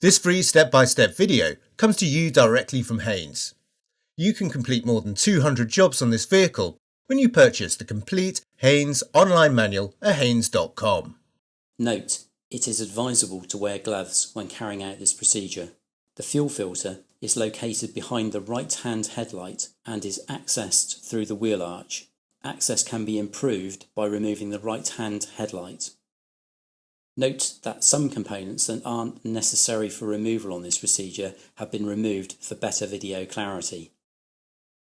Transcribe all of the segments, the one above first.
This free step-by-step video comes to you directly from Haynes. You can complete more than 200 jobs on this vehicle when you purchase the complete Haynes online manual at haynes.com. Note, it is advisable to wear gloves when carrying out this procedure. The fuel filter is located behind the right-hand headlight and is accessed through the wheel arch. Access can be improved by removing the right-hand headlight. Note that some components that aren't necessary for removal on this procedure have been removed for better video clarity.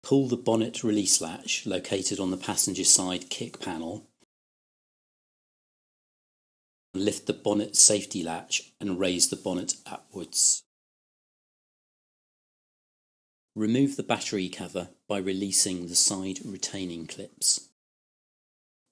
Pull the bonnet release latch located on the passenger side kick panel. Lift the bonnet safety latch and raise the bonnet upwards. Remove the battery cover by releasing the side retaining clips.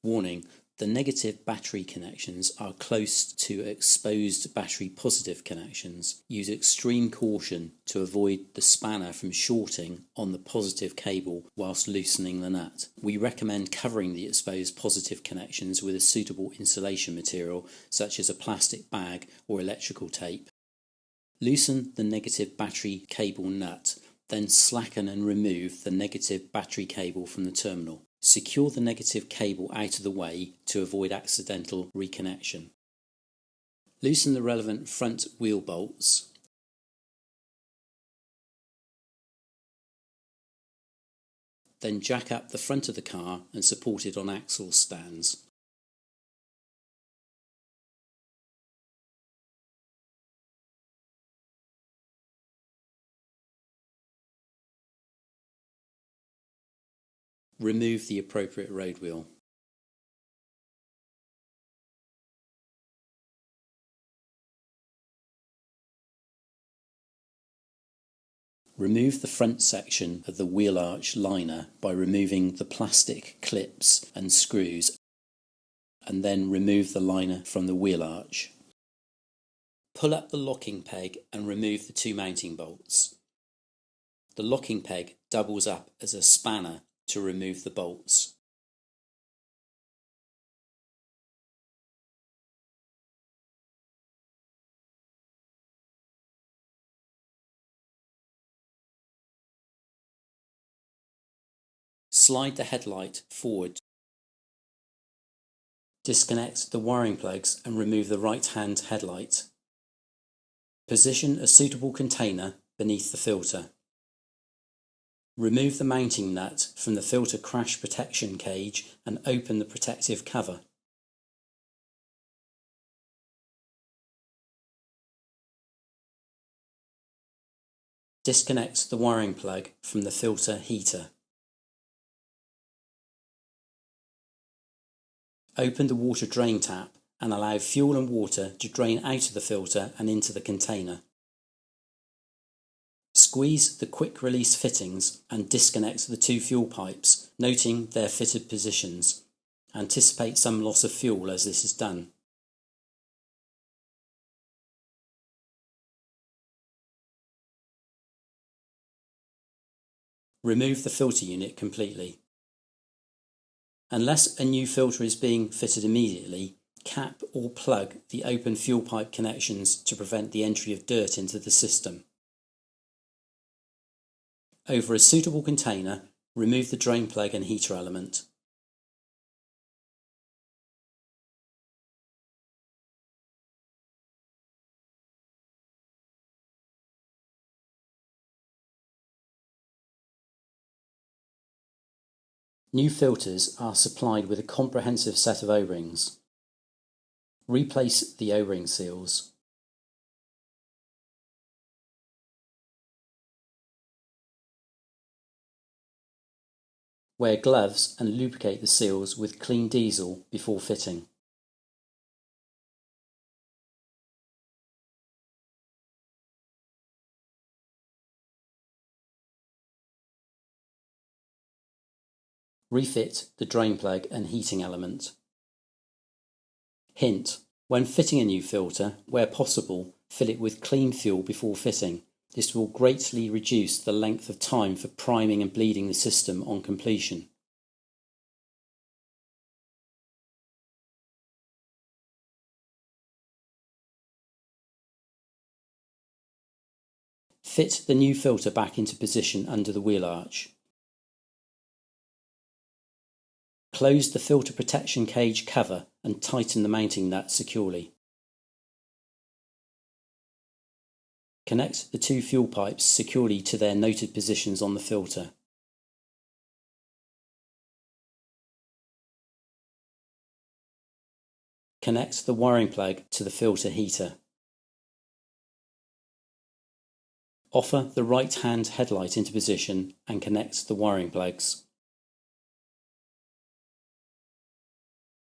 Warning: the negative battery connections are close to exposed battery positive connections. Use extreme caution to avoid the spanner from shorting on the positive cable whilst loosening the nut. We recommend covering the exposed positive connections with a suitable insulation material such as a plastic bag or electrical tape. Loosen the negative battery cable nut, then slacken and remove the negative battery cable from the terminal. Secure the negative cable out of the way to avoid accidental reconnection. Loosen the relevant front wheel bolts. Then jack up the front of the car and support it on axle stands. Remove the appropriate road wheel. Remove the front section of the wheel arch liner by removing the plastic clips and screws, and then remove the liner from the wheel arch. Pull up the locking peg and remove the two mounting bolts. The locking peg doubles up as a spanner to remove the bolts. Slide the headlight forward. Disconnect the wiring plugs and remove the right-hand headlight. Position a suitable container beneath the filter. Remove the mounting nut from the filter crash protection cage and open the protective cover. Disconnect the wiring plug from the filter heater. Open the water drain tap and allow fuel and water to drain out of the filter and into the container. Squeeze the quick release fittings and disconnect the two fuel pipes, noting their fitted positions. Anticipate some loss of fuel as this is done. Remove the filter unit completely. Unless a new filter is being fitted immediately, cap or plug the open fuel pipe connections to prevent the entry of dirt into the system. Over a suitable container, remove the drain plug and heater element. New filters are supplied with a comprehensive set of O-rings. Replace the O-ring seals. Wear gloves and lubricate the seals with clean diesel before fitting. Refit the drain plug and heating element. Hint: when fitting a new filter, where possible, fill it with clean fuel before fitting. This will greatly reduce the length of time for priming and bleeding the system on completion. Fit the new filter back into position under the wheel arch. Close the filter protection cage cover and tighten the mounting nut securely. Connect the two fuel pipes securely to their noted positions on the filter. Connect the wiring plug to the filter heater. Offer the right-hand headlight into position and connect the wiring plugs.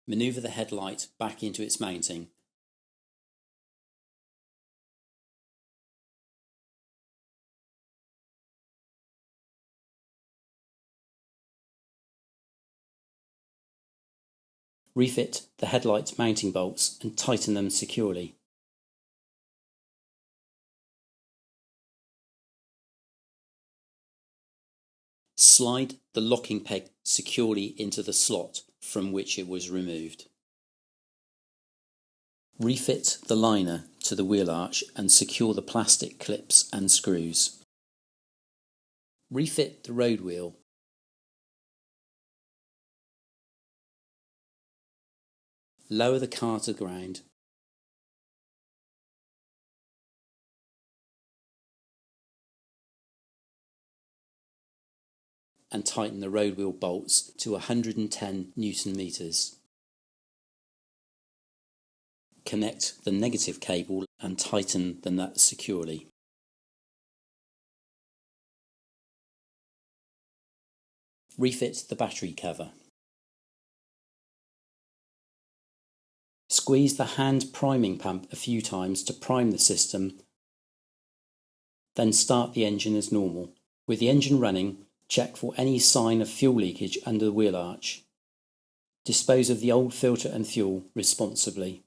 Manoeuvre the headlight back into its mounting. Refit the headlight mounting bolts and tighten them securely. Slide the locking peg securely into the slot from which it was removed. Refit the liner to the wheel arch and secure the plastic clips and screws. Refit the road wheel. Lower the car to the ground. And tighten the road wheel bolts to 110 Newton meters. Connect the negative cable and tighten the nut securely. Refit the battery cover. Squeeze the hand priming pump a few times to prime the system, then start the engine as normal. With the engine running, check for any sign of fuel leakage under the wheel arch. Dispose of the old filter and fuel responsibly.